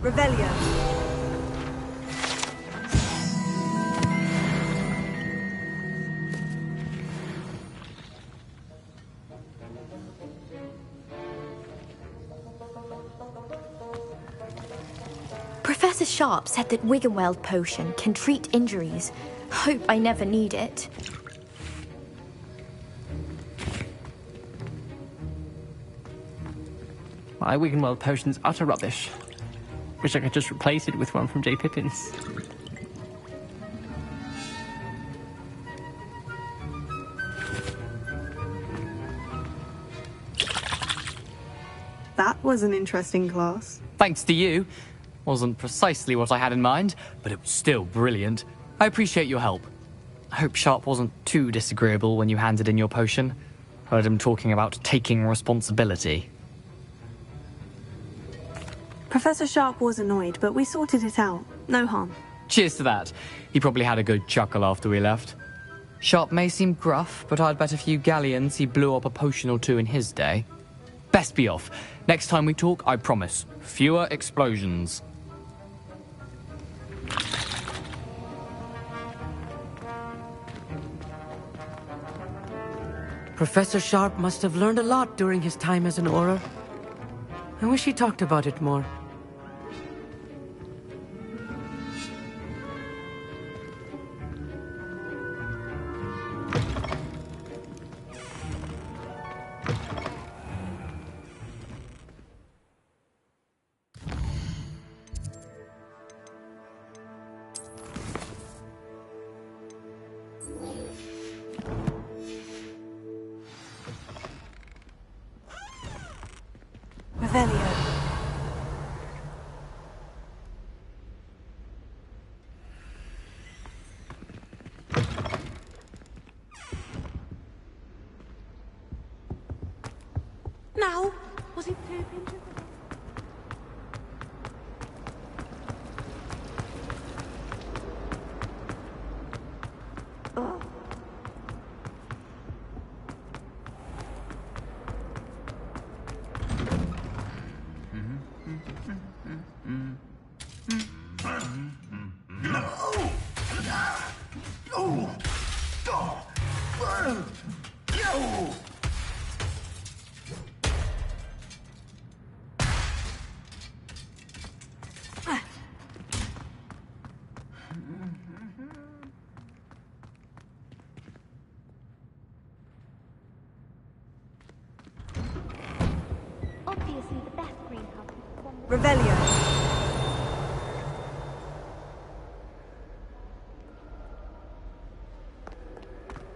Revelio. Professor Sharp said that Wiggenweld potion can treat injuries. Hope I never need it. My Wiggenweld potion's utter rubbish. Wish I could just replace it with one from J. Pippin's. That was an interesting class. Thanks to you. Wasn't precisely what I had in mind, but it was still brilliant. I appreciate your help. I hope Sharp wasn't too disagreeable when you handed in your potion. Heard him talking about taking responsibility. Professor Sharp was annoyed, but we sorted it out. No harm. Cheers to that. He probably had a good chuckle after we left. Sharp may seem gruff, but I'd bet a few galleons he blew up a potion or two in his day. Best be off. Next time we talk, I promise, fewer explosions. Professor Sharp must have learned a lot during his time as an Auror. I wish he talked about it more. Revelio. Now, was it 2 pinches? Obviously the best greenhouse. Revelio.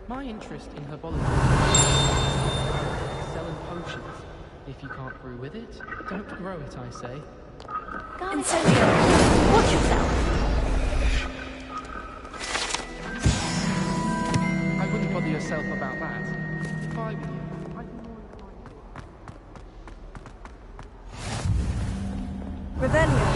My interest in herbology selling potions. If you can't brew with it, don't grow it, I say. Incendio, watch yourself. I wouldn't bother yourself about that. If I were you, I'd be more inclined. Revelio.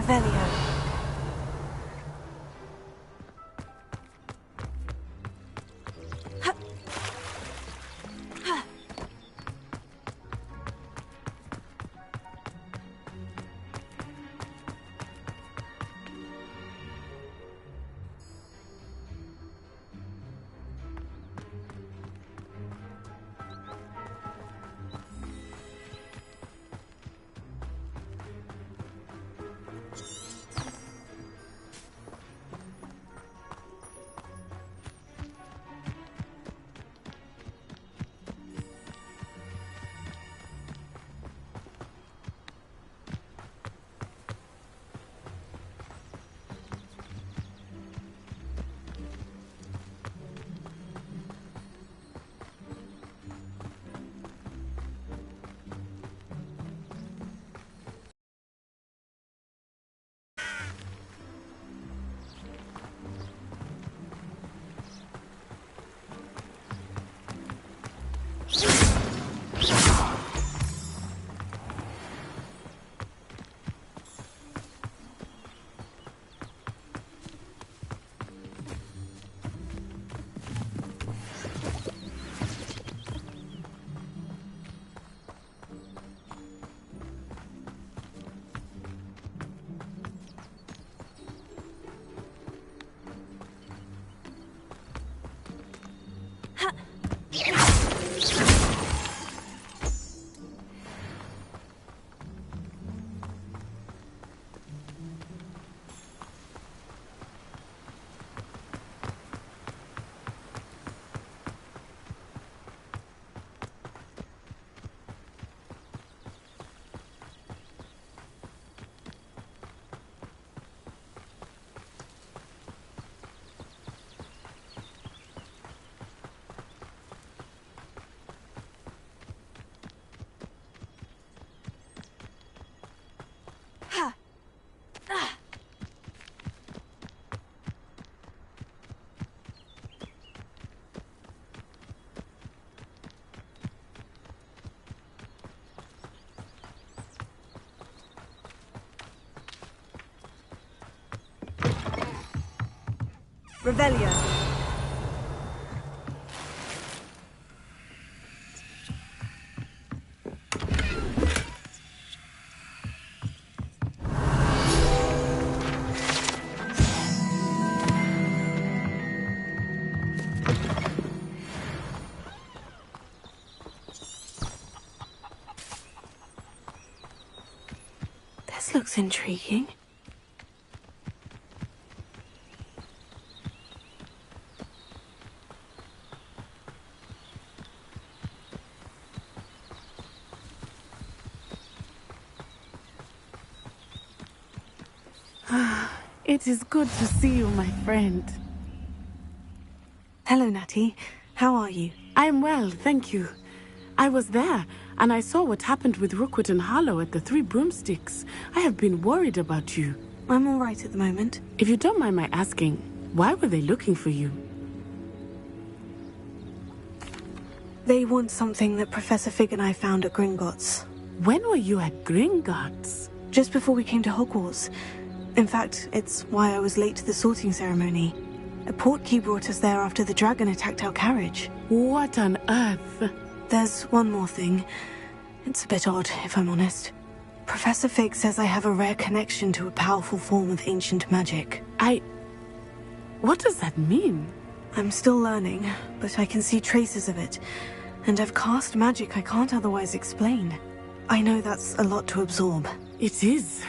Revelio. Revelio. This looks intriguing. It is good to see you, my friend. Hello, Natty. How are you? I'm well, thank you. I was there, and I saw what happened with Rookwood and Harlow at the Three Broomsticks. I have been worried about you. I'm all right at the moment. If you don't mind my asking, why were they looking for you? They want something that Professor Fig and I found at Gringotts. When were you at Gringotts? Just before we came to Hogwarts. In fact, it's why I was late to the sorting ceremony. A portkey brought us there after the dragon attacked our carriage. What on earth? There's one more thing. It's a bit odd, if I'm honest. Professor Fig says I have a rare connection to a powerful form of ancient magic. What does that mean? I'm still learning, but I can see traces of it. And I've cast magic I can't otherwise explain. I know that's a lot to absorb. It is.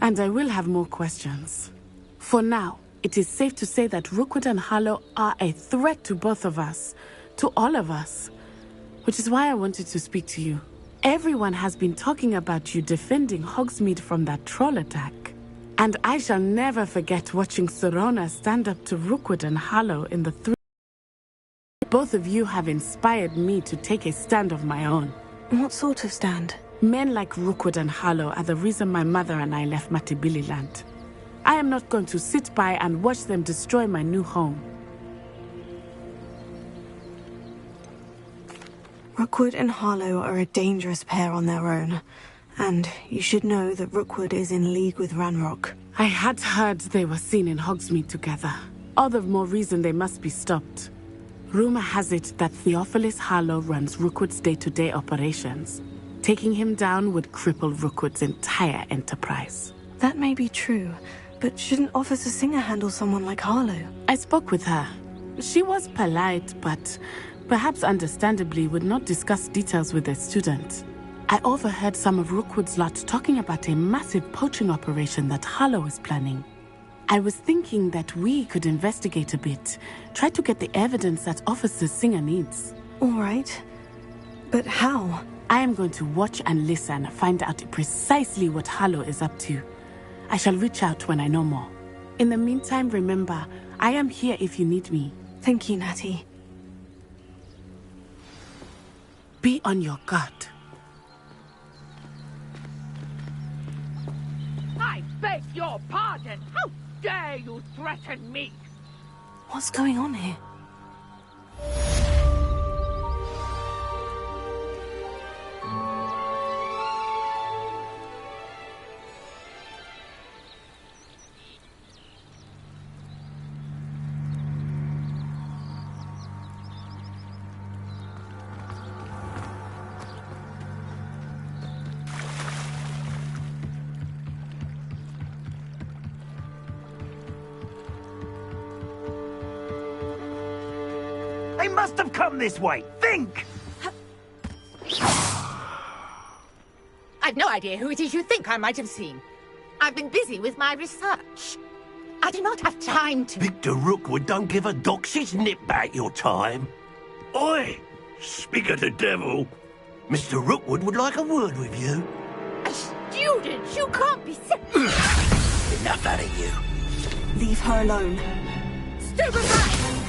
And I will have more questions. For now, it is safe to say that Rookwood and Harlow are a threat to both of us. To all of us. Which is why I wanted to speak to you. Everyone has been talking about you defending Hogsmeade from that troll attack. And I shall never forget watching Sirona stand up to Rookwood and Harlow in the Three. Both of you have inspired me to take a stand of my own. What sort of stand? Men like Rookwood and Harlow are the reason my mother and I left Matabeleland. I am not going to sit by and watch them destroy my new home. Rookwood and Harlow are a dangerous pair on their own. And you should know that Rookwood is in league with Ranrock. I had heard they were seen in Hogsmeade together. All the more reason they must be stopped. Rumor has it that Theophilus Harlow runs Rookwood's day-to-day operations. Taking him down would cripple Rookwood's entire enterprise. That may be true, but shouldn't Officer Singer handle someone like Harlow? I spoke with her. She was polite, but perhaps understandably would not discuss details with a student. I overheard some of Rookwood's lot talking about a massive poaching operation that Harlow is planning. I was thinking that we could investigate a bit, try to get the evidence that Officer Singer needs. All right. But how? I am going to watch and listen, find out precisely what Harlow is up to. I shall reach out when I know more. In the meantime, remember, I am here if you need me. Thank you, Natty. Be on your guard. I beg your pardon! How dare you threaten me? What's going on here? They must have come this way. Think! I've no idea who it is you think I might have seen. I've been busy with my research. I do not have time to... Victor Rookwood don't give a doxy's nip back your time. Oi! Speak of the devil. Mr. Rookwood would like a word with you. A student? You can't be sick. Enough out of you. Leave her alone. Stupefy!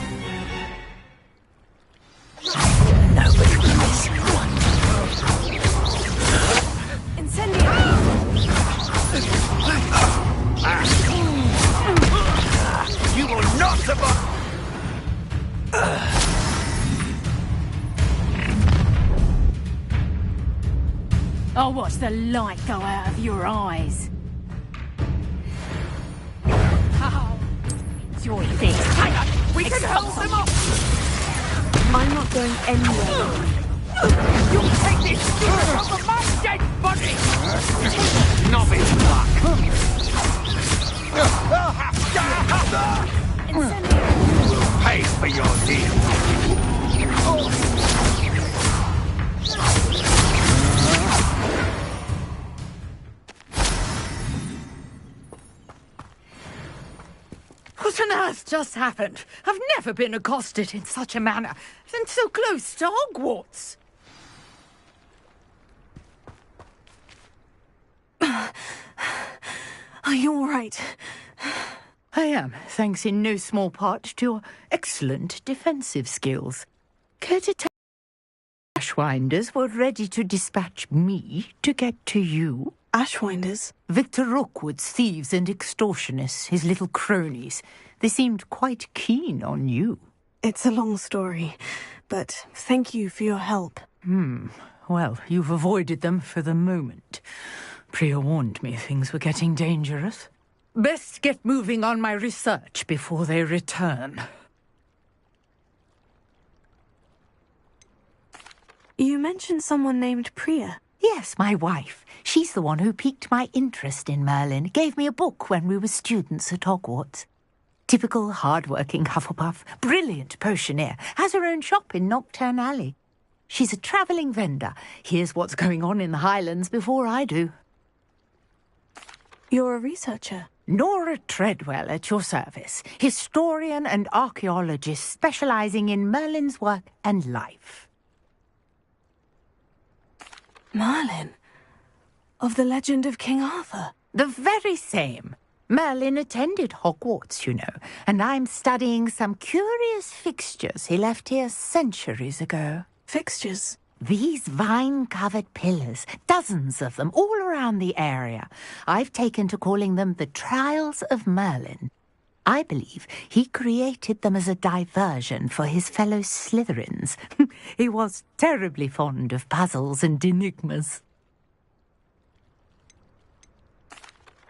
Nobody will miss one. You will not survive! I'll watch the light go out of your eyes. Oh, enjoy this. Hang on, we can hold them off. I'm not going anywhere. You'll take this student over my dead body! Novice luck! You will pay for your deal. What on earth just happened? I've never been accosted in such a manner, and so close to Hogwarts. Are you all right? I am, thanks in no small part to your excellent defensive skills. Care to tell Ashwinders were ready to dispatch me to get to you? Ashwinders? Victor Rookwood's thieves and extortionists, his little cronies. They seemed quite keen on you. It's a long story, but thank you for your help. Well, you've avoided them for the moment. Priya warned me things were getting dangerous. Best get moving on my research before they return. You mentioned someone named Priya. Yes, my wife. She's the one who piqued my interest in Merlin. Gave me a book when we were students at Hogwarts. Typical hard-working Hufflepuff. Brilliant potioneer. Has her own shop in Knockturn Alley. She's a travelling vendor. Hears what's going on in the Highlands before I do. You're a researcher. Nora Treadwell at your service. Historian and archaeologist specialising in Merlin's work and life. Merlin? Of the legend of King Arthur? The very same. Merlin attended Hogwarts, you know, and I'm studying some curious fixtures he left here centuries ago. Fixtures? These vine-covered pillars, dozens of them, all around the area. I've taken to calling them the Trials of Merlin. I believe he created them as a diversion for his fellow Slytherins. He was terribly fond of puzzles and enigmas.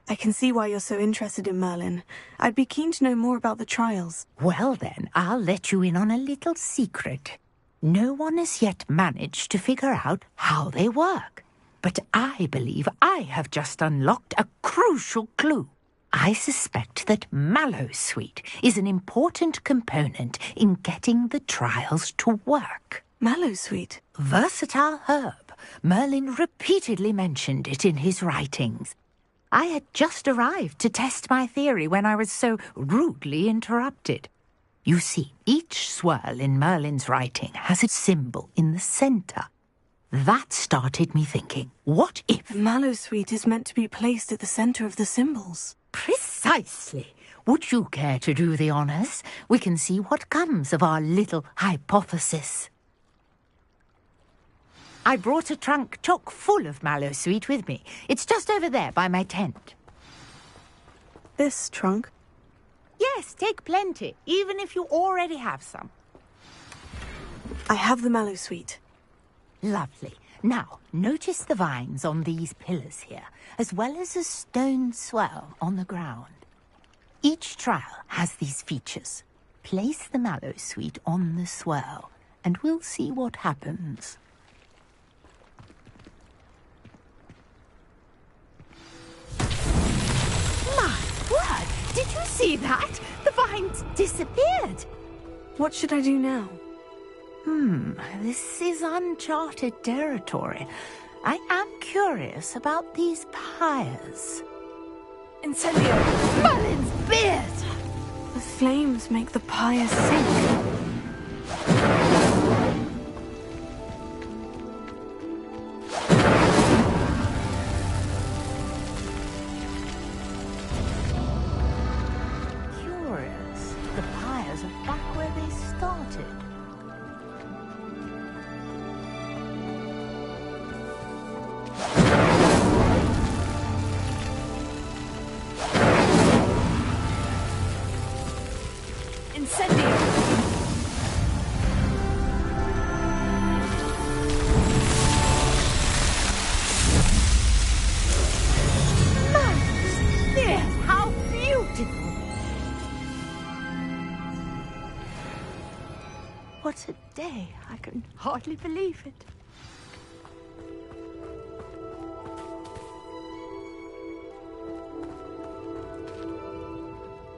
I can see why you're so interested in Merlin. I'd be keen to know more about the trials. Well then, I'll let you in on a little secret. No one has yet managed to figure out how they work. But I believe I have just unlocked a crucial clue. I suspect that Mallowsweet is an important component in getting the trials to work. Mallowsweet? Versatile herb. Merlin repeatedly mentioned it in his writings. I had just arrived to test my theory when I was so rudely interrupted. You see, each swirl in Merlin's writing has a symbol in the center. That started me thinking, what if... Mallowsweet is meant to be placed at the center of the symbols. Precisely. Would you care to do the honors? We can see what comes of our little hypothesis. I brought a trunk chock full of Mallowsweet with me. It's just over there by my tent. This trunk? Yes, take plenty, even if you already have some. I have the Mallowsweet. Lovely. Now, notice the vines on these pillars here, as well as a stone swell on the ground. Each trial has these features. Place the Mallowsweet on the swell, and we'll see what happens. My word! Did you see that? The vines disappeared. What should I do now? This is uncharted territory. I am curious about these pyres. Incendio! Merlin's beard! The flames make the pyre sink. Curious. The pyres are back where they started. How beautiful! What a day. I can hardly believe it.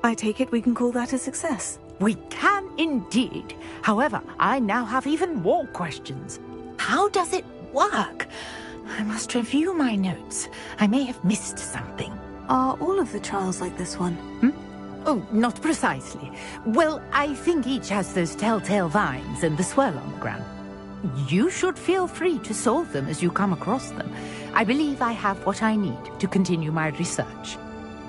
I take it we can call that a success. We can indeed. However, I now have even more questions. How does it work? I must review my notes. I may have missed something. Are all of the trials like this one? Oh, not precisely. Well, I think each has those telltale vines and the swirl on the ground. You should feel free to solve them as you come across them. I believe I have what I need to continue my research.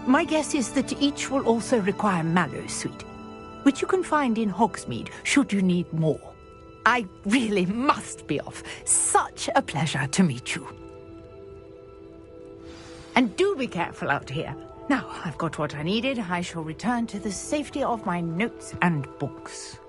My guess is that each will also require Mallowsweet, which you can find in Hogsmeade should you need more. I really must be off. Such a pleasure to meet you. And do be careful out here. Now, I've got what I needed. I shall return to the safety of my notes and books.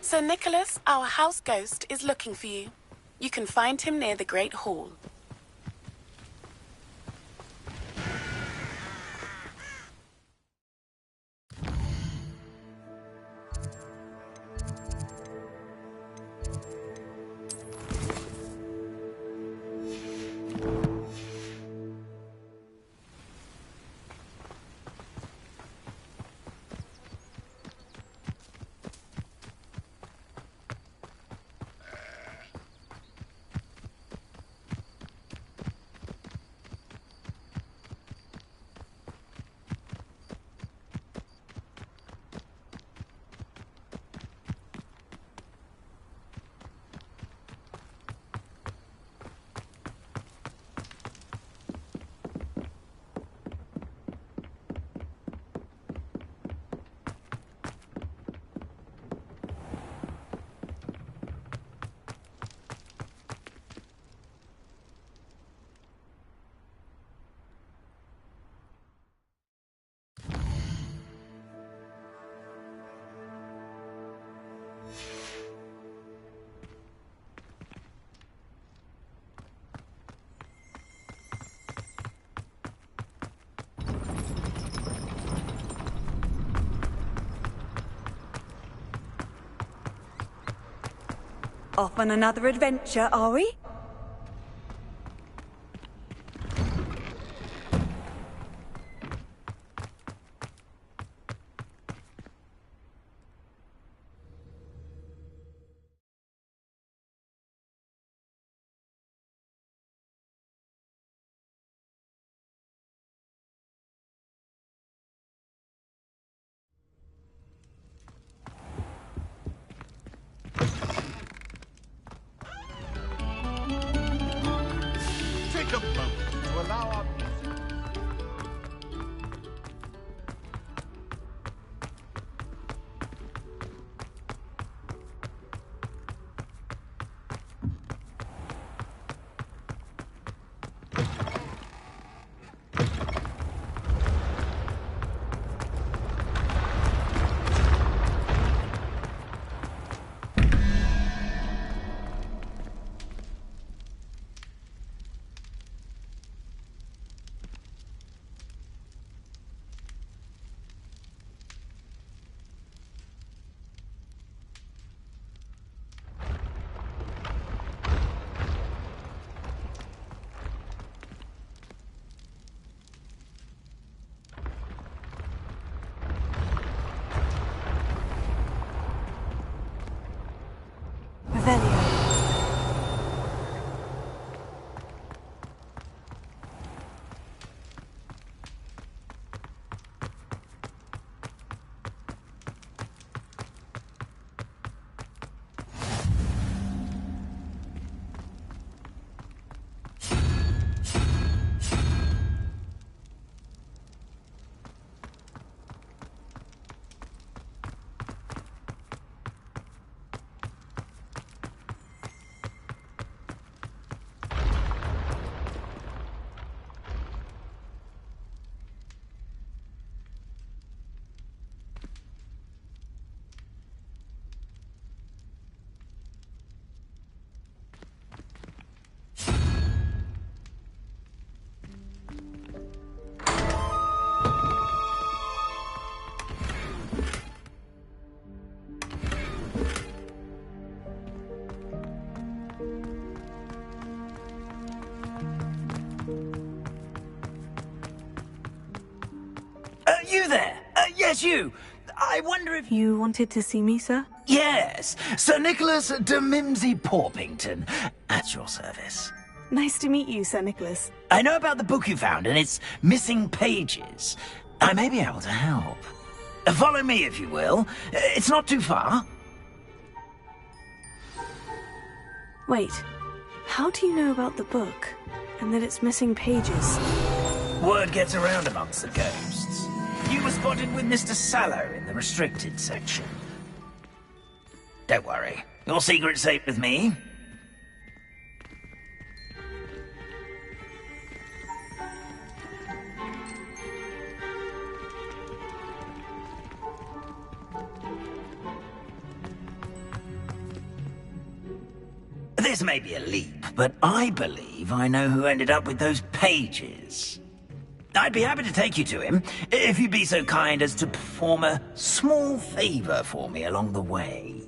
Sir Nicholas, our house ghost, is looking for you. You can find him near the Great Hall. Off on another adventure, are we? Take a moment to allow our music. You there? Yes, you. I wonder if... You wanted to see me, sir? Yes, Sir Nicholas de Mimsy Porpington, at your service. Nice to meet you, Sir Nicholas. I know about the book you found and its missing pages. I may be able to help. Follow me, if you will. It's not too far. Wait, how do you know about the book? And that it's missing pages? Word gets around amongst the ghosts. You were spotted with Mr. Sallow in the restricted section. Don't worry. Your secret's safe with me. This may be a leap, but I believe I know who ended up with those pages. I'd be happy to take you to him, if you'd be so kind as to perform a small favor for me along the way.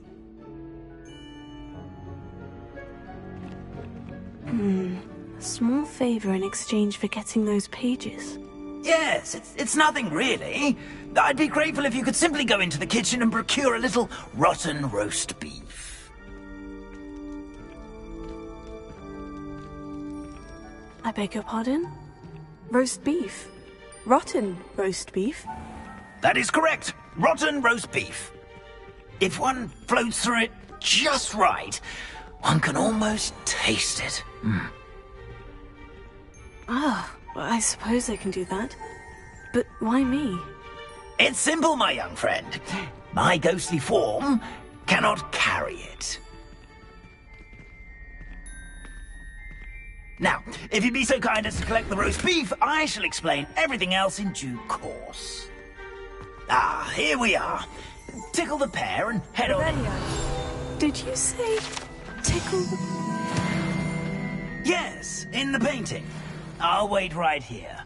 A small favor in exchange for getting those pages. Yes, it's nothing really. I'd be grateful if you could simply go into the kitchen and procure a little rotten roast beef. I beg your pardon? Roast beef? Rotten roast beef? That is correct. Rotten roast beef. If one floats through it just right, one can almost taste it. Ah, well, I suppose I can do that. But why me? It's simple, my young friend. My ghostly form cannot carry it. Now, if you'd be so kind as to collect the roast beef, I shall explain everything else in due course. Ah, here we are. Tickle the pear and head on. Did you say tickle the... Yes, in the painting. I'll wait right here.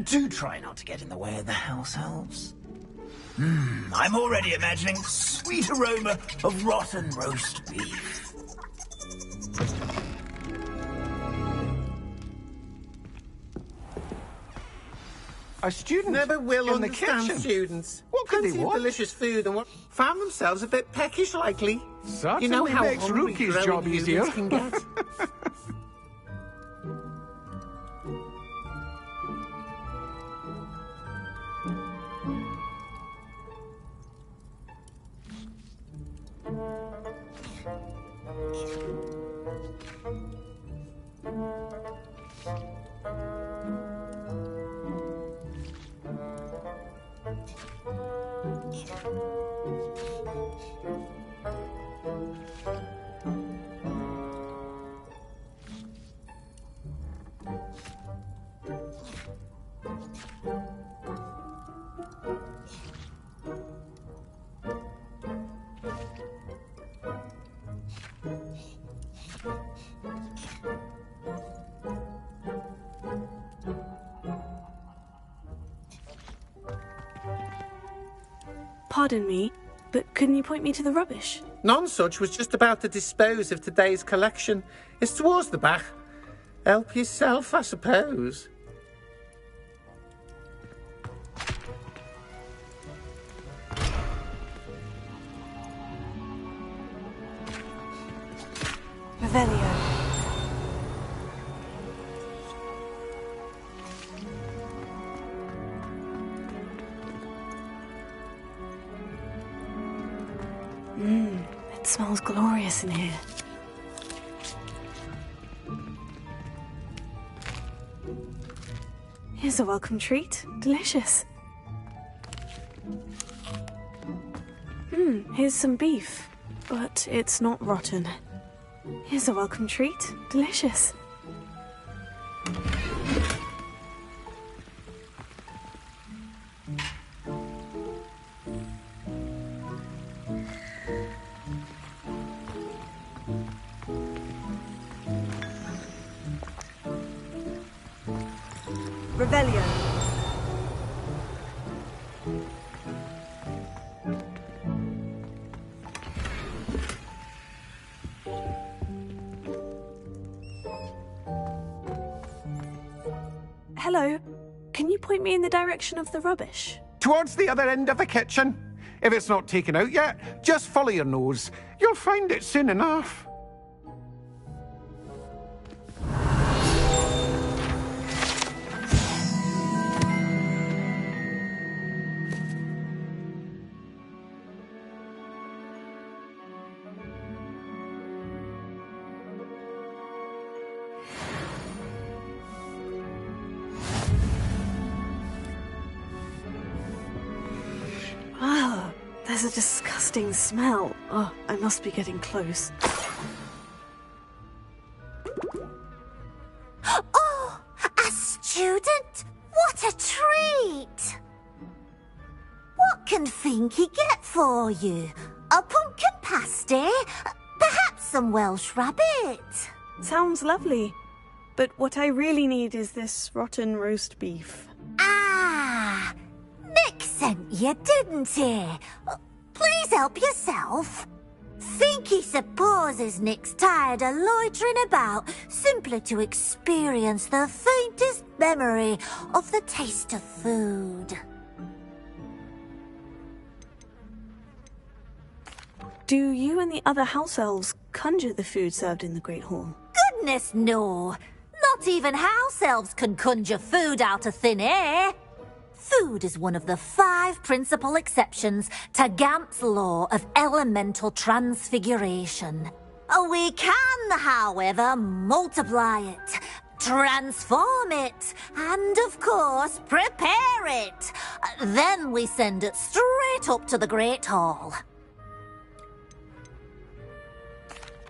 Do try not to get in the way of the house elves. I'm already imagining the sweet aroma of rotten roast beef. A student never will in the understand kitchen. students. What could they Plenty of want? delicious food and what found themselves a bit peckish, likely. Certainly you know how makes hungry Rookie's growing job humans easier. can get. Pardon me, but couldn't you point me to the rubbish? Nonsuch was just about to dispose of today's collection. It's towards the back. Help yourself, I suppose. Revelio. It smells glorious in here. Here's a welcome treat. Delicious. Here's some beef, but it's not rotten. Here's a welcome treat. Delicious. Revelio. Hello. Can you point me in the direction of the rubbish? Towards the other end of the kitchen. If it's not taken out yet, just follow your nose. You'll find it soon enough. Ah, there's a disgusting smell. Oh, I must be getting close. Oh, a student? What a treat! What can Finky get for you? A pumpkin pasty? Perhaps some Welsh rabbit? Sounds lovely. But what I really need is this rotten roast beef. Ah, Nick sent you, didn't he? Please help yourself. Finky supposes Nick's tired of loitering about simply to experience the faintest memory of the taste of food. Do you and the other house elves conjure the food served in the Great Hall? Goodness, no. Not even house elves can conjure food out of thin air. Food is one of the 5 principal exceptions to Gamp's law of elemental transfiguration. We can, however, multiply it, transform it, and, of course, prepare it. Then we send it straight up to the Great Hall.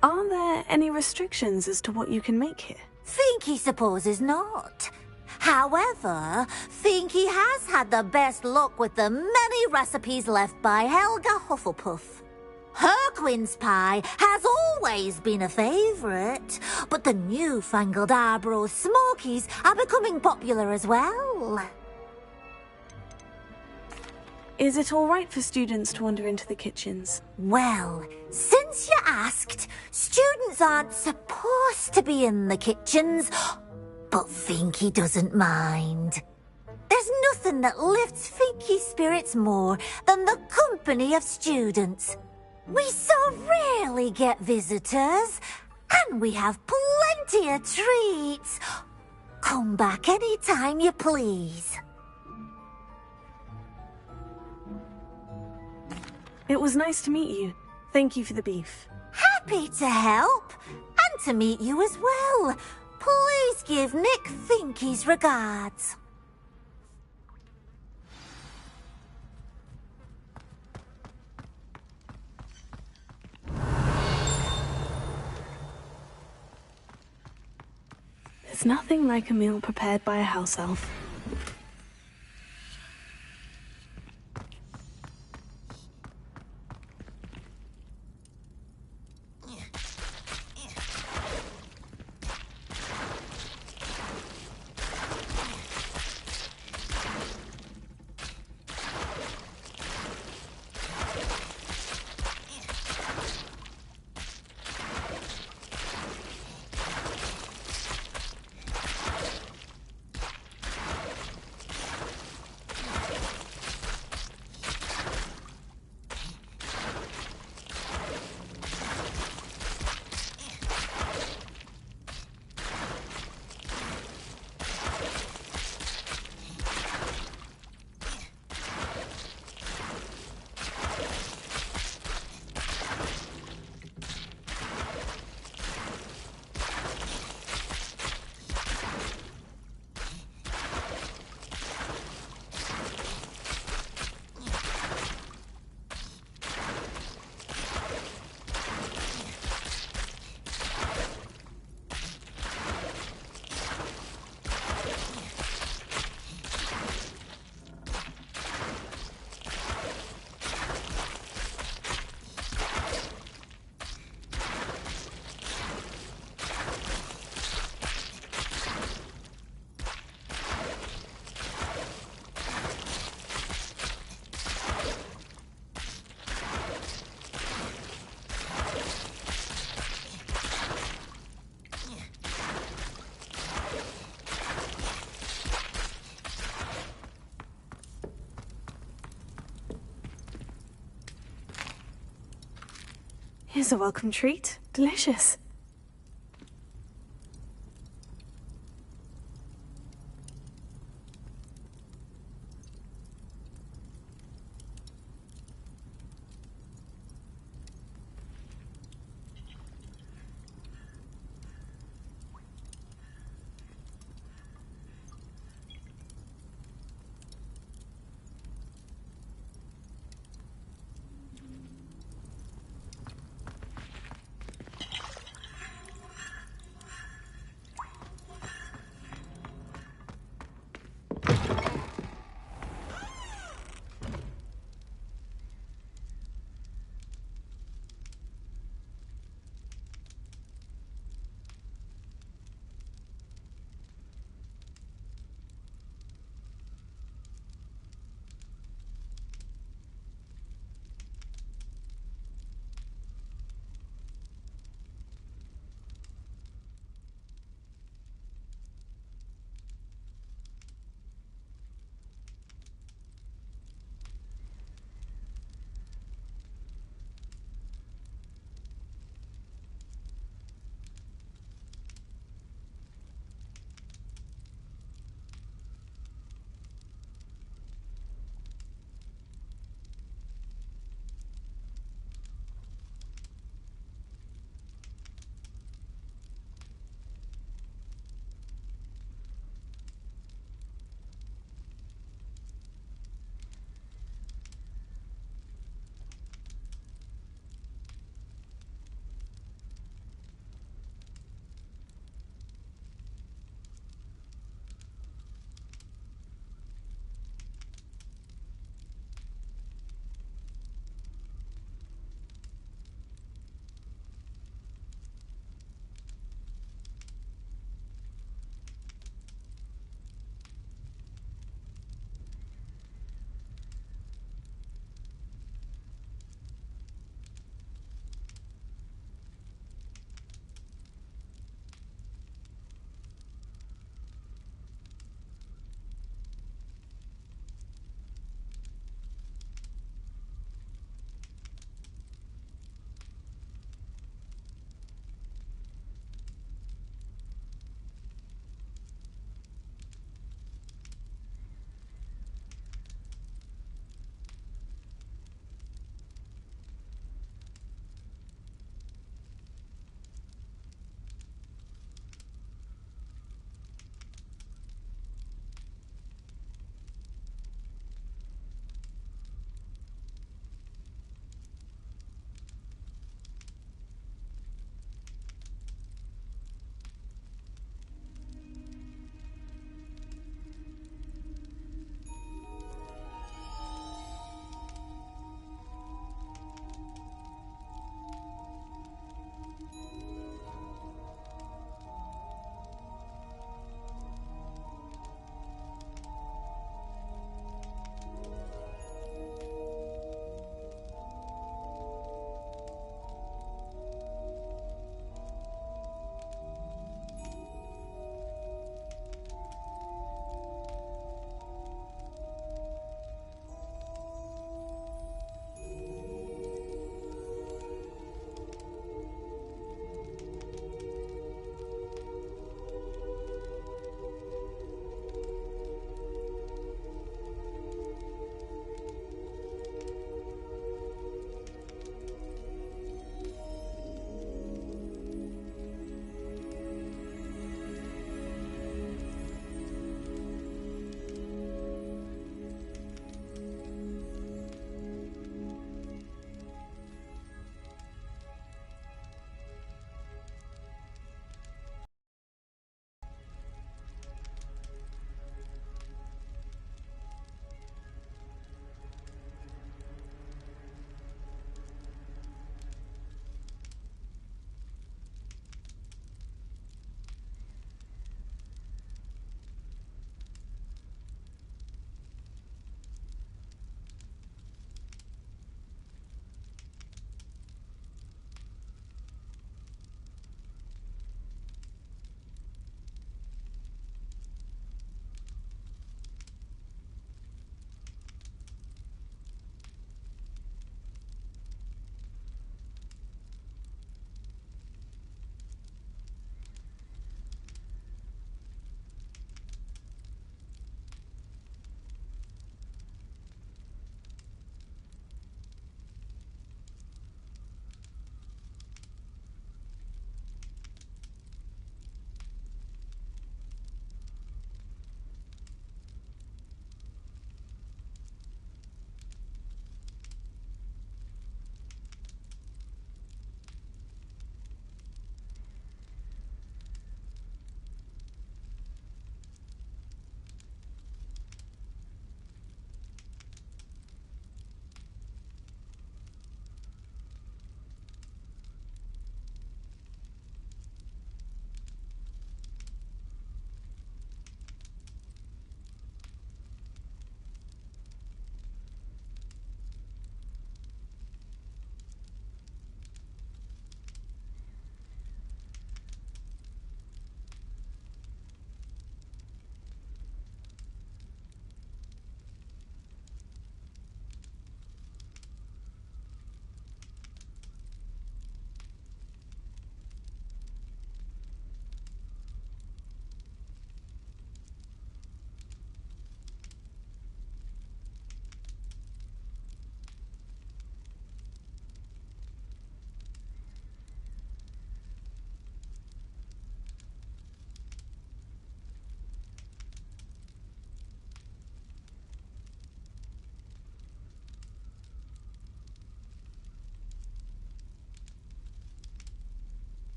Are there any restrictions as to what you can make here? Finky supposes not. However, Finky has had the best luck with the many recipes left by Helga Hufflepuff. Her quince pie has always been a favourite, but the newfangled Arbroath Smokies are becoming popular as well. Is it all right for students to wander into the kitchens? Well, since you asked, students aren't supposed to be in the kitchens, but Finky doesn't mind. There's nothing that lifts Finky's spirits more than the company of students. We so rarely get visitors, and we have plenty of treats. Come back any time you please. It was nice to meet you. Thank you for the beef. Happy to help, and to meet you as well. Please give Nick Finky's regards. There's nothing like a meal prepared by a house elf. Here's a welcome treat. Delicious.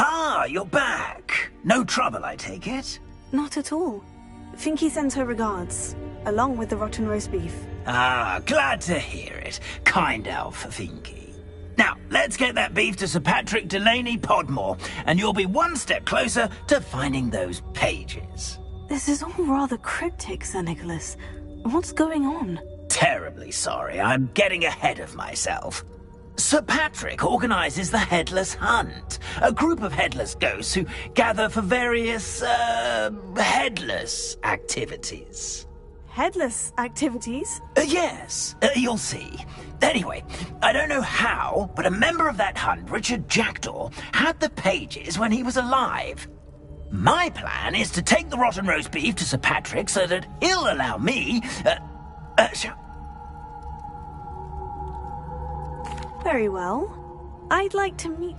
Ah, you're back. No trouble, I take it? Not at all. Finky sends her regards, along with the rotten roast beef. Ah, glad to hear it. Kind elf, Finky. Now, let's get that beef to Sir Patrick Delaney Podmore, and you'll be one step closer to finding those pages. This is all rather cryptic, Sir Nicholas. What's going on? Terribly sorry, I'm getting ahead of myself. Sir Patrick organises the Headless Hunt, a group of headless ghosts who gather for various, headless activities. Headless activities? Yes, you'll see. Anyway, I don't know how, but a member of that hunt, Richard Jackdaw, had the pages when he was alive. My plan is to take the rotten roast beef to Sir Patrick so that he'll allow me, Very well. I'd like to meet...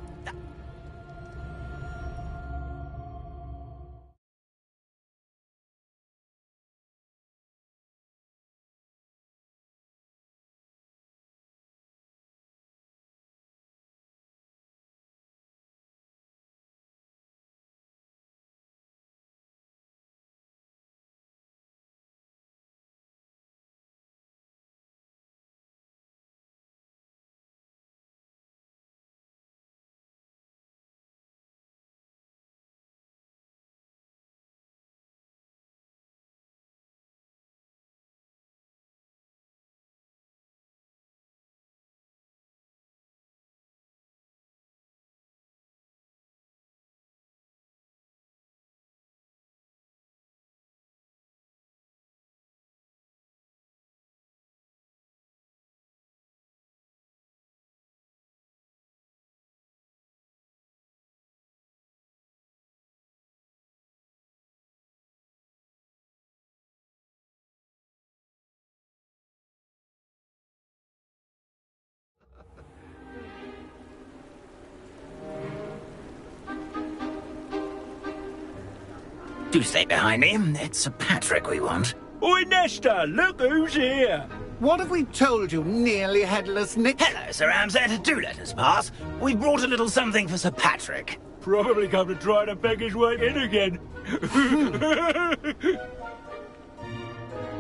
Do stay behind me. It's Sir Patrick we want. Oi, Nesta, look who's here. What have we told you, nearly headless Nick? Hello, Sir Ramsay. Do let us pass. We brought a little something for Sir Patrick. Probably come to try to beg his way in again.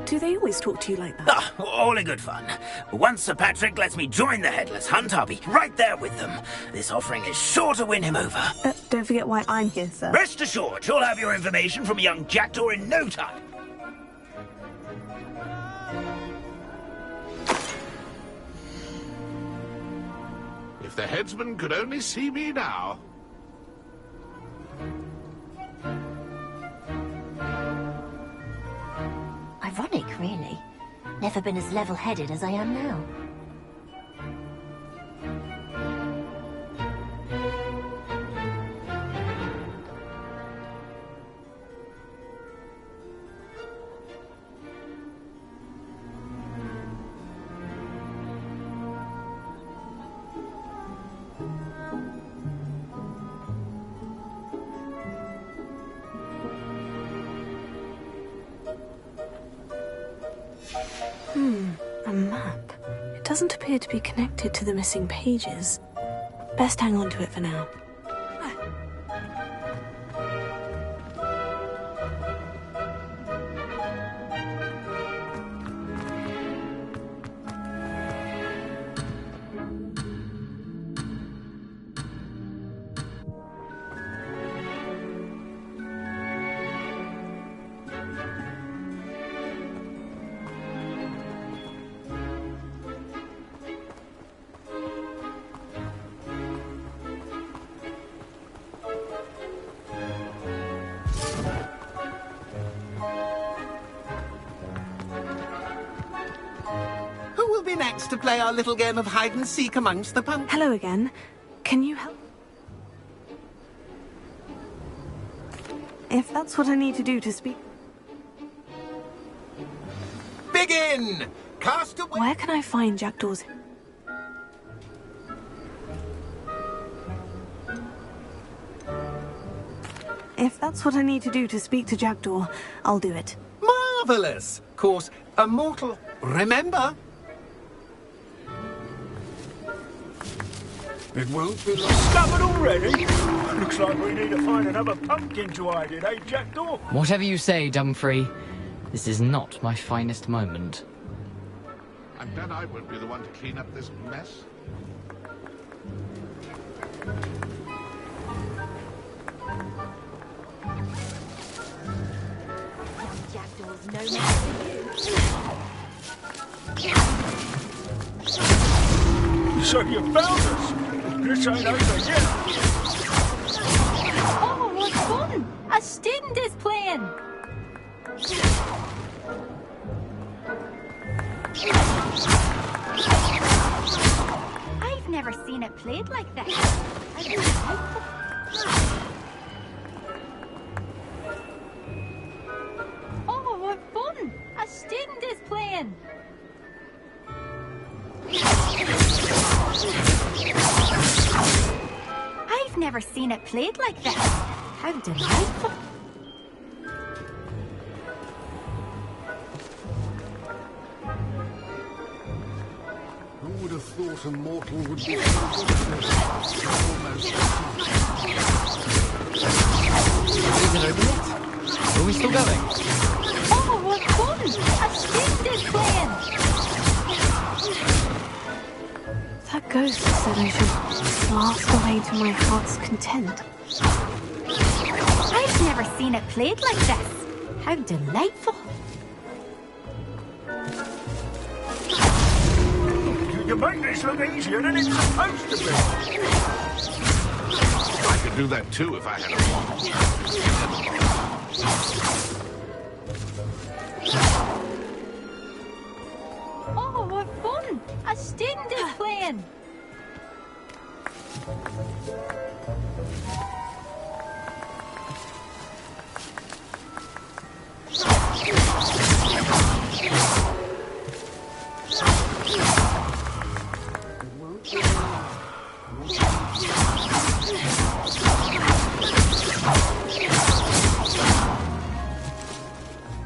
Do they always talk to you like that? Ah, all in good fun. Once Sir Patrick lets me join the Headless Hunt, I'll be right there with them. This offering is sure to win him over. Don't forget why I'm here, sir. Rest assured, you'll have your information from young Jackdaw in no time. If the headsman could only see me now. Ironic, really. Never been as level-headed as I am now. A map. It doesn't appear to be connected to the missing pages. Best hang on to it for now. Next to play our little game of hide-and-seek amongst the pumpkins. Hello again. Can you help? If that's what I need to do to speak... Begin! Cast away... Where can I find Jackdaw's... If that's what I need to do to speak to Jackdaw, I'll do it. Marvellous! Course, a mortal... Remember... It won't be long. Discovered already? Looks like we need to find another pumpkin to hide in, eh, Jackdaw? Whatever you say, Dumfrey. This is not my finest moment. I'm glad I won't be the one to clean up this mess. Jackdaw's no match for you. So you found us? This ain't over yet. Oh, what fun! A student is playing! I've never seen it played like that. Oh, what fun! A student is playing! I've never seen it played like that. How delightful! Who would have thought a mortal would be so good at this? Almost. Is it over yet? Are we still going? Oh, what fun! A student is playing! That ghost said I should blast away to my heart's content. I've never seen it played like this. How delightful! You make this look easier than it's supposed to be. I could do that too if I had a wand. Oh, what fun! A student is playing!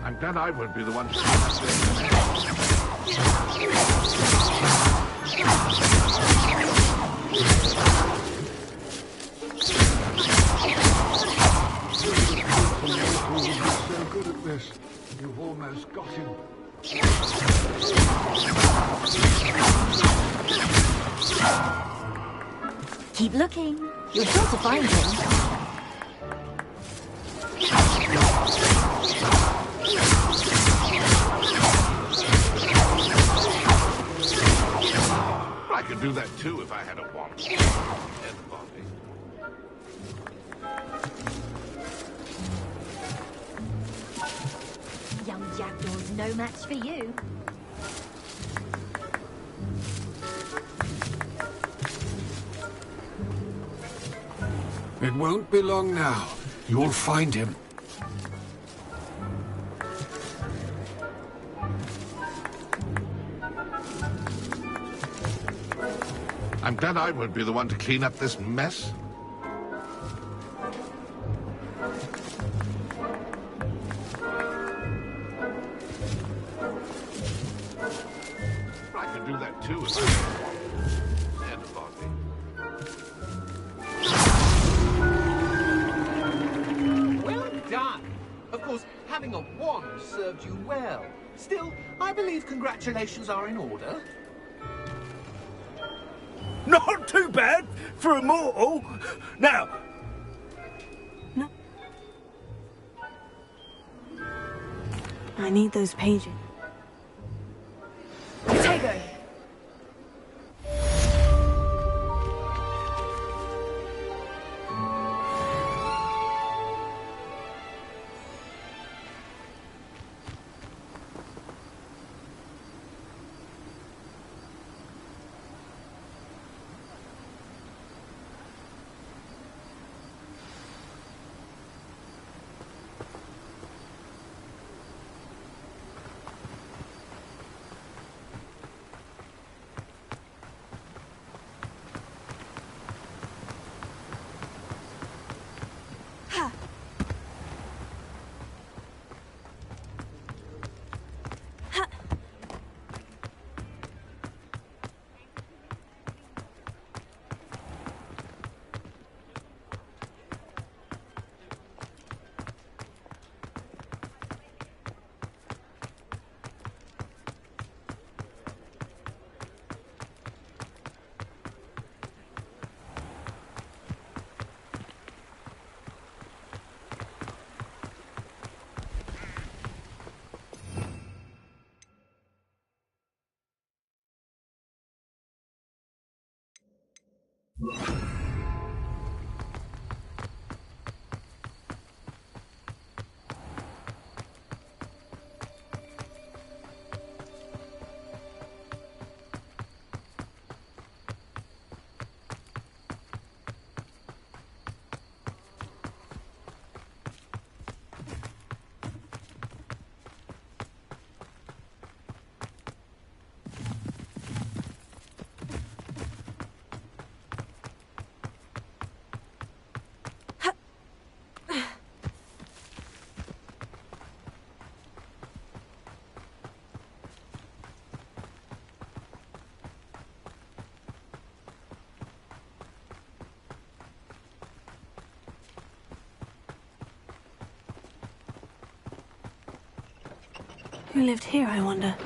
I'm glad I won't be the one to clean up this mess. So good at this. You've almost got him. Keep looking. You're sure to find him. I could do that too if I had a wand. And a body. Young Jackdaw's no match for you. It won't be long now. You'll find him. I'm glad I won't be the one to clean up this mess. I could do that too if I had a wand. And a body. Well done. Of course, having a wand served you well. Still, I believe congratulations are in order. Not too bad for a mortal. Now, I need those pages. Tego! Who lived here, I wonder?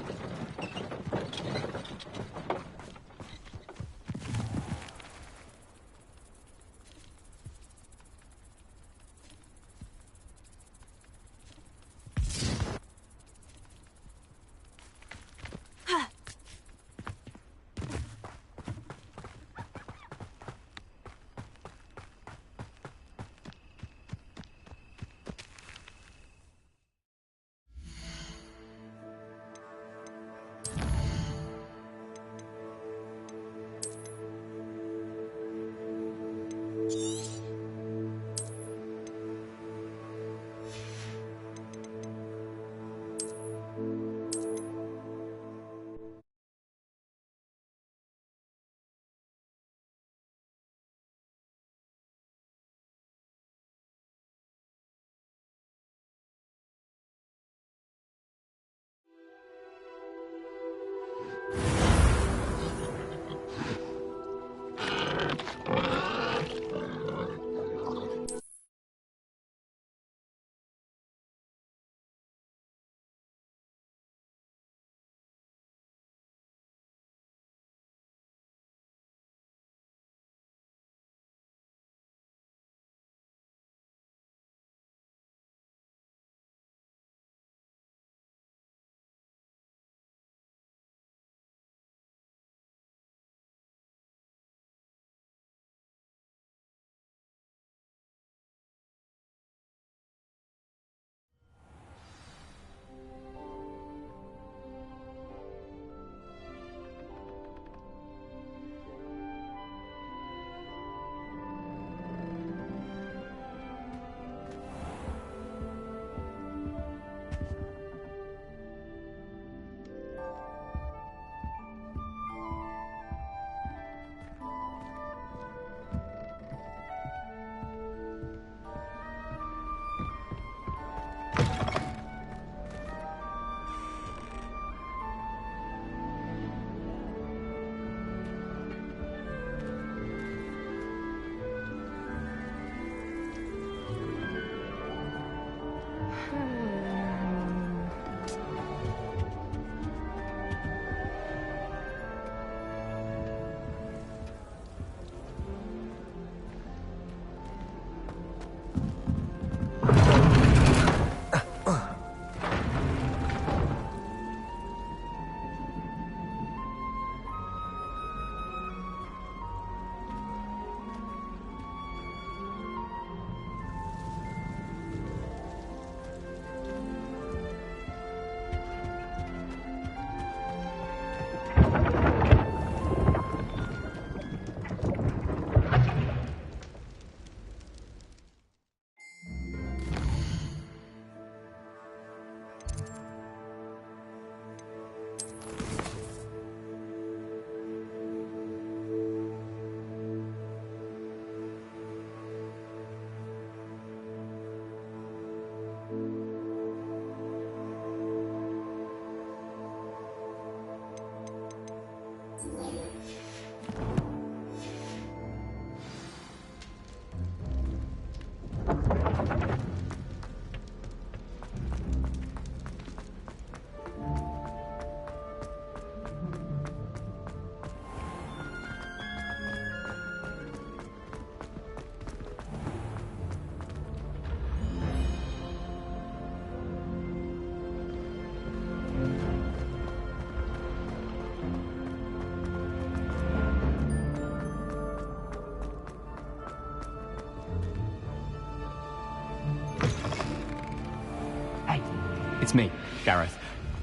It's me, Gareth.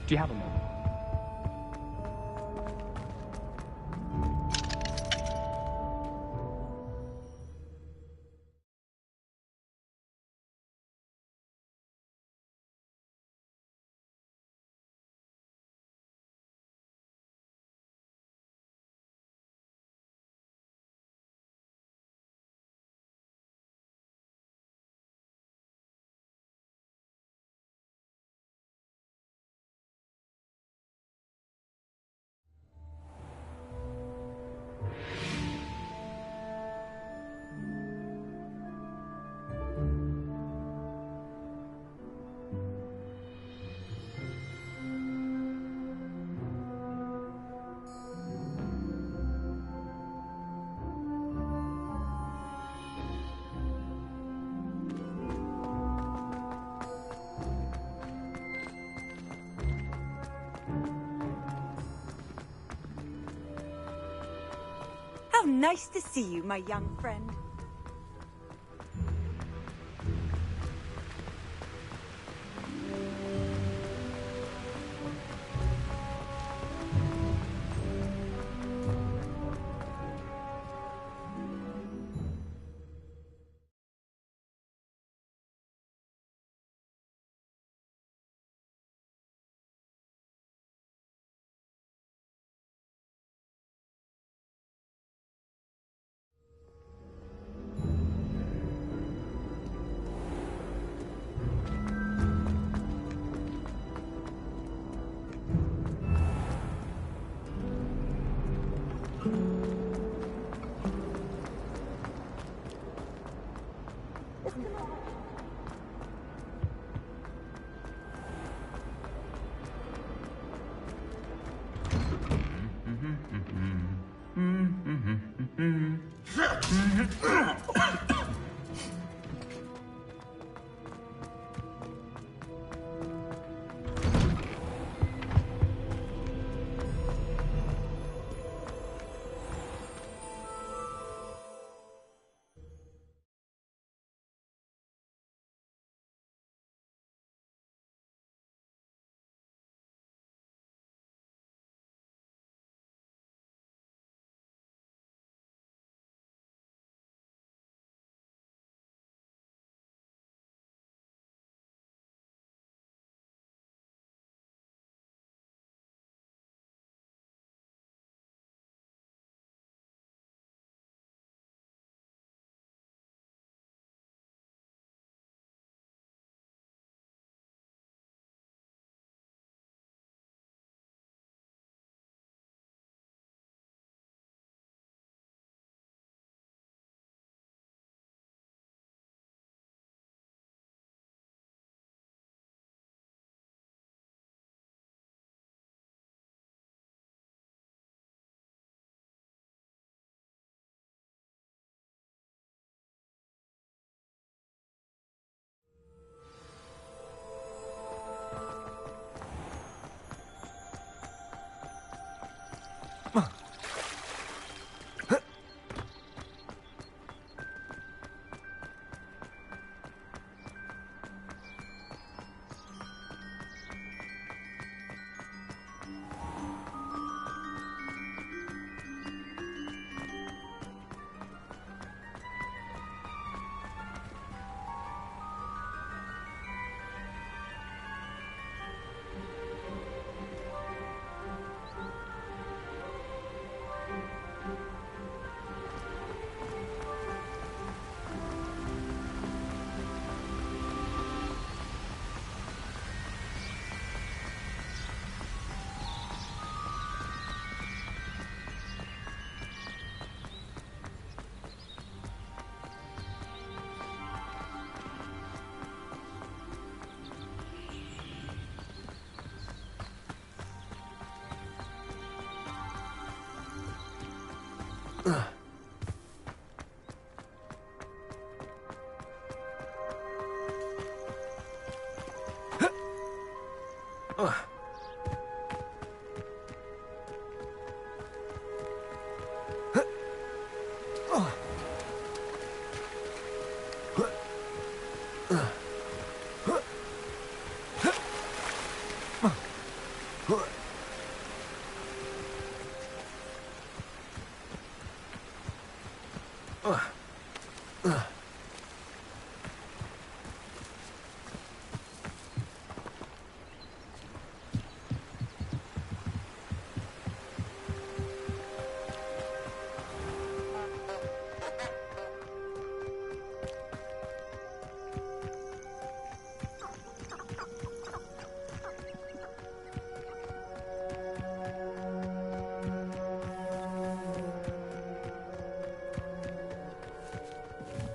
Do you have a moment? nice to see you, my young friend.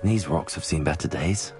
These rocks have seen better days.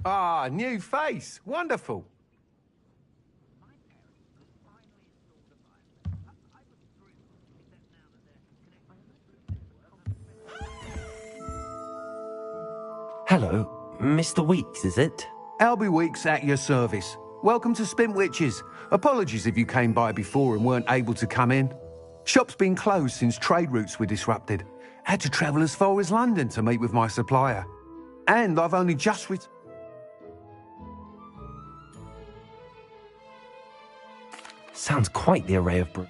Ah, new face. Wonderful. Hello, Mr. Weeks, is it? Albie Weeks at your service. Welcome to Spintwitches. Apologies if you came by before and weren't able to come in. Shop's been closed since trade routes were disrupted. Had to travel as far as London to meet with my supplier. And I've only just Sounds quite the array of brew.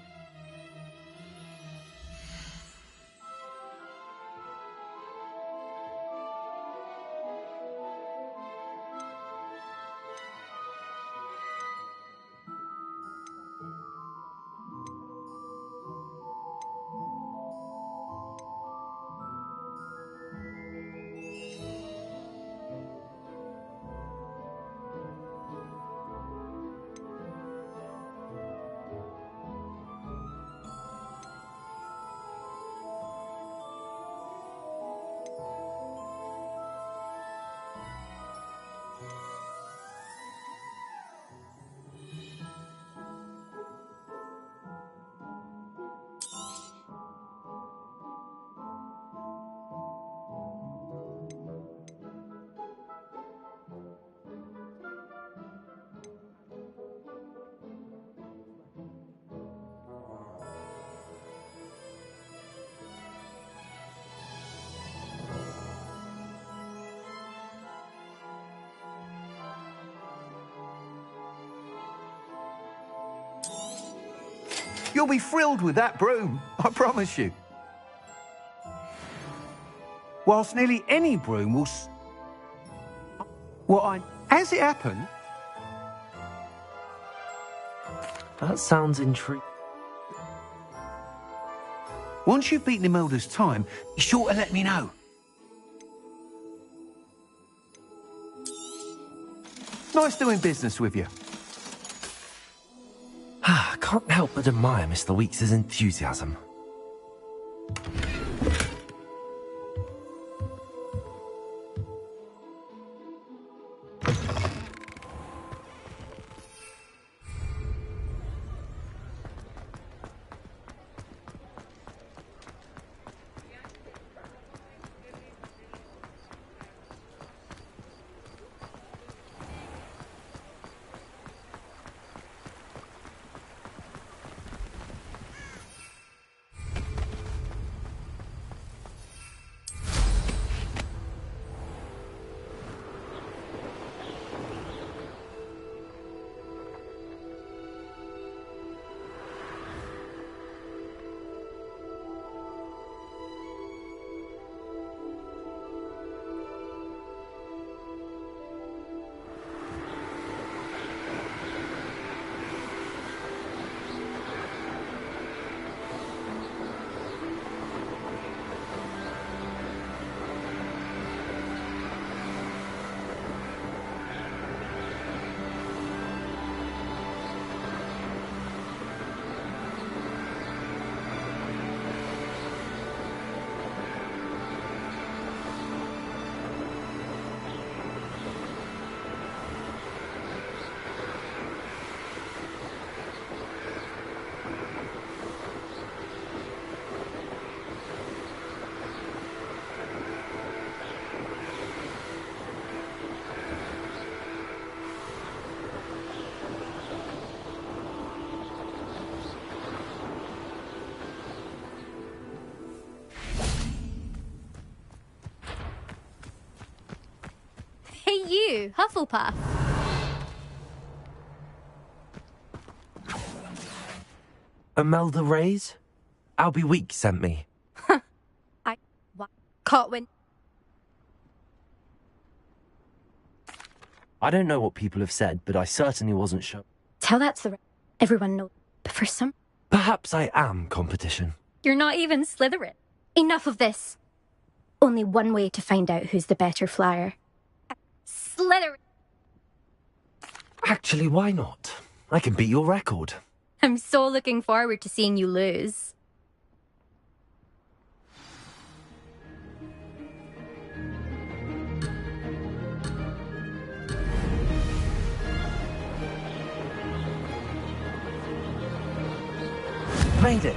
You'll be thrilled with that broom, I promise you. Whilst nearly any broom will... Has it happened? That sounds intriguing. Once you've beaten Imelda's time, be sure to let me know. Nice doing business with you. I can't help but admire Mr. Weeks' enthusiasm. Hey you, Hufflepuff. Imelda Reyes? Albie Weeks sent me. Cotwin. I don't know what people have said, but I certainly wasn't sure. Tell that to the everyone knows. But for some... Perhaps I am competition. You're not even Slytherin. Enough of this. Only one way to find out who's the better flyer. Slytherin. Actually, why not? I can beat your record. I'm so looking forward to seeing you lose. Made it.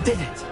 Did it!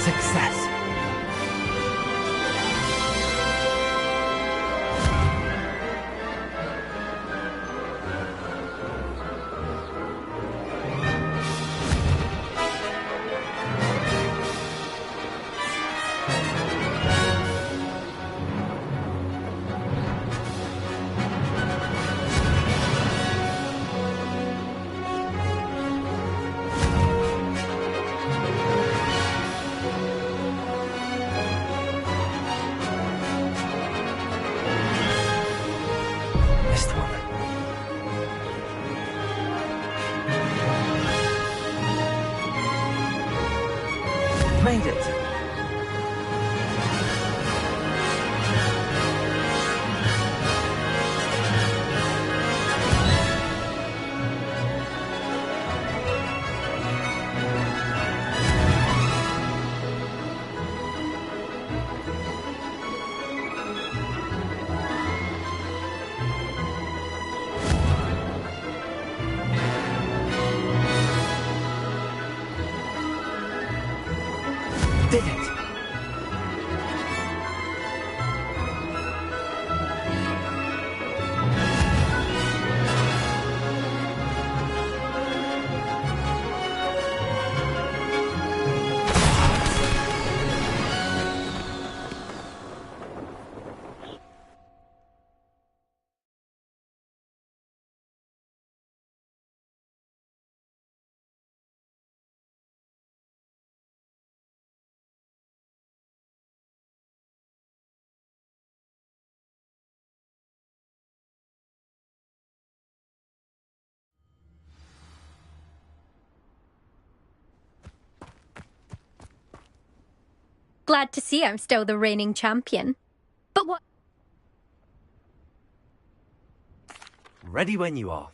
Success. Missed one. Made it. Did it. Glad to see I'm still the reigning champion. But what... Ready when you are.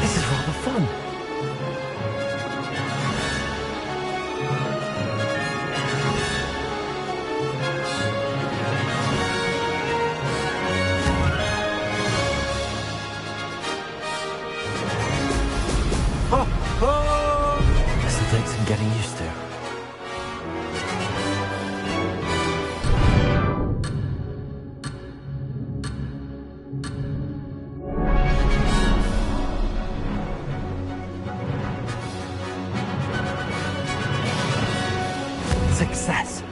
This is rather fun. This'll take some getting used to. Success.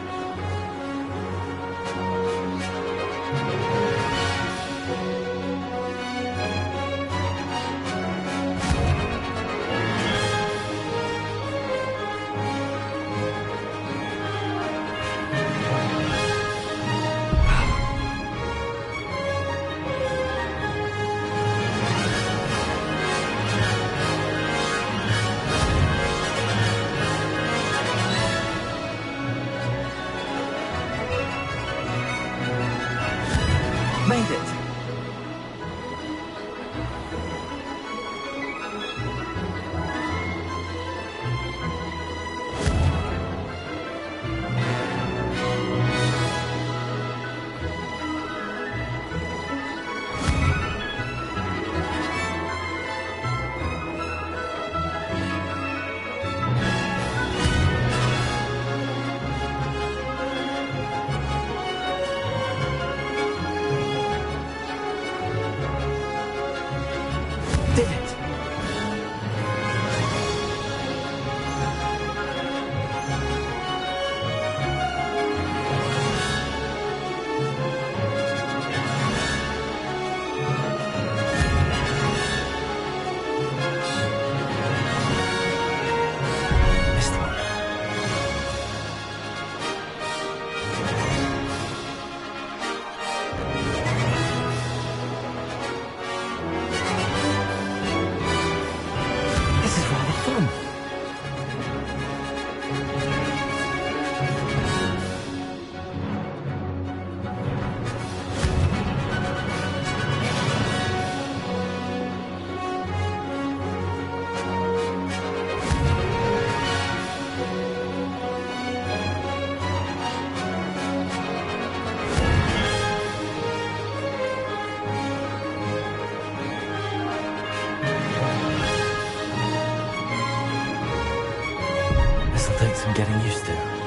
some getting used to.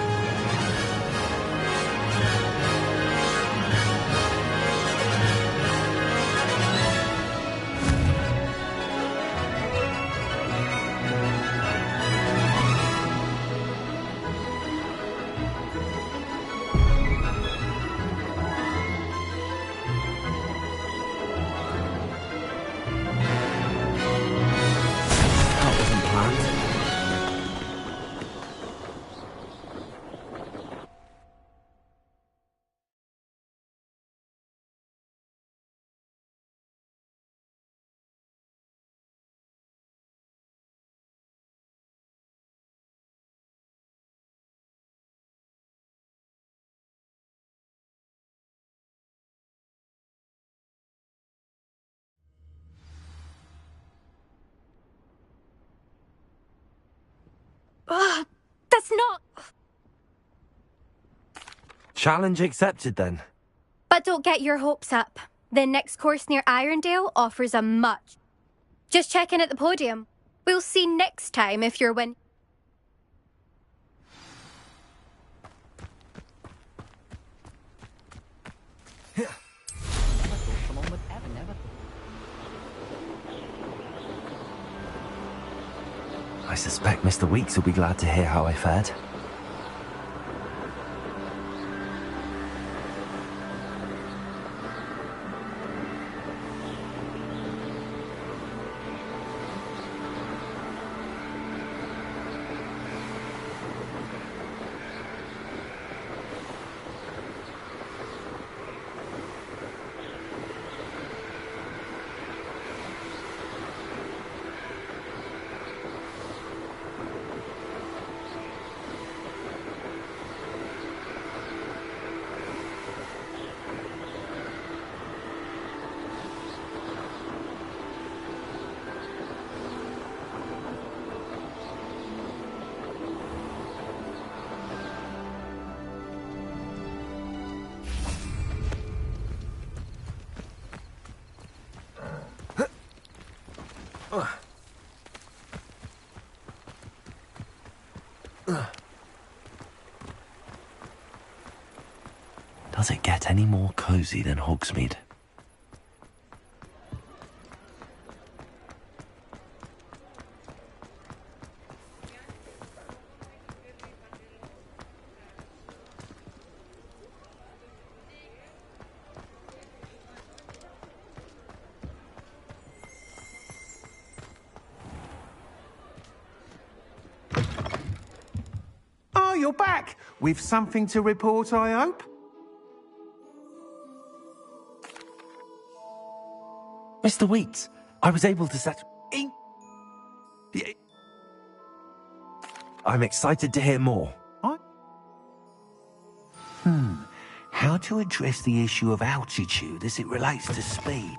That's not... Challenge accepted, then. But don't get your hopes up. The next course near Irondale offers a much. Just check in at the podium. We'll see next time if you're win... I suspect Mr. Weeks will be glad to hear how I fared. Does it get any more cozy than Hogsmeade? Oh, you're back! With something to report, I hope? Mr. Weeks, I was able to set... I'm excited to hear more. How to address the issue of altitude as it relates to speed?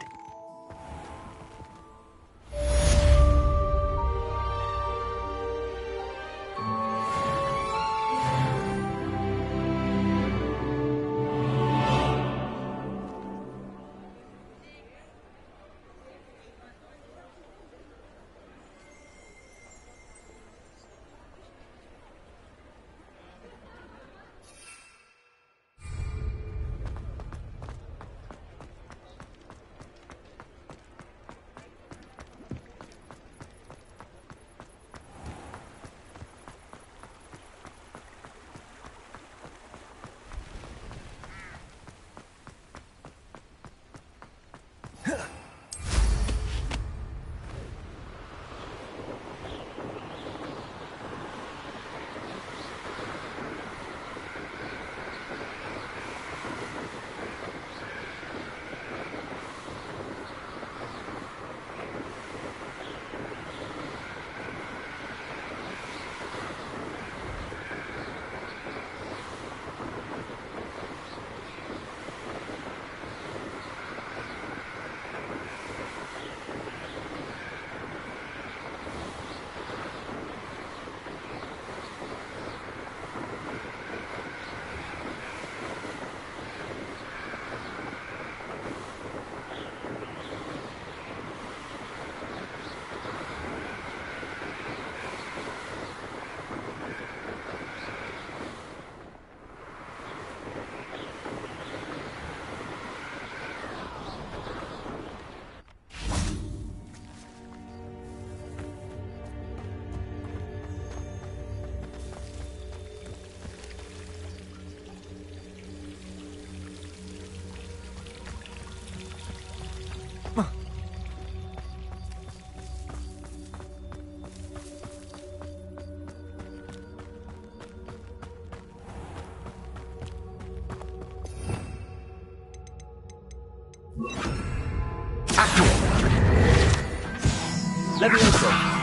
Levioso.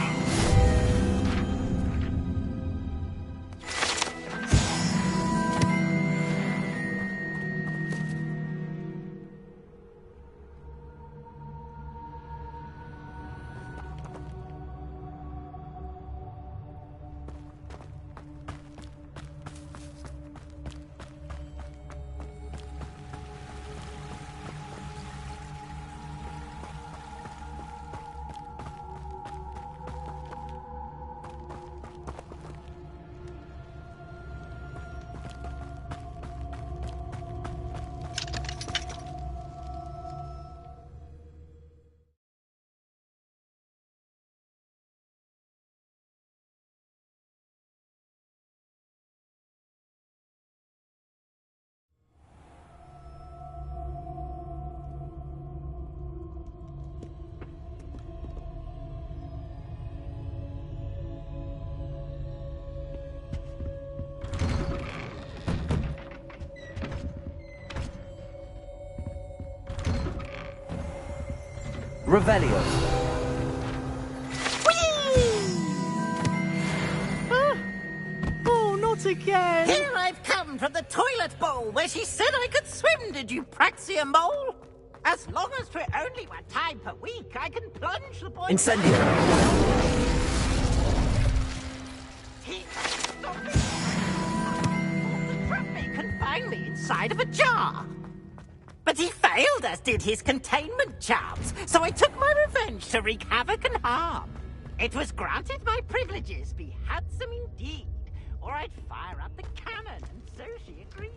Revelio. Oh, not again! Here I've come from the toilet bowl where she said I could swim, did you praxia mole? As long as for only 1 time per week, I can plunge the boy... Incendio. Stop it! The trap may confine me inside of a jar. But he failed, as did his containment charms, so I took my revenge to wreak havoc and harm. It was granted my privileges be handsome indeed, or I'd fire up the cannon, and so she agreed.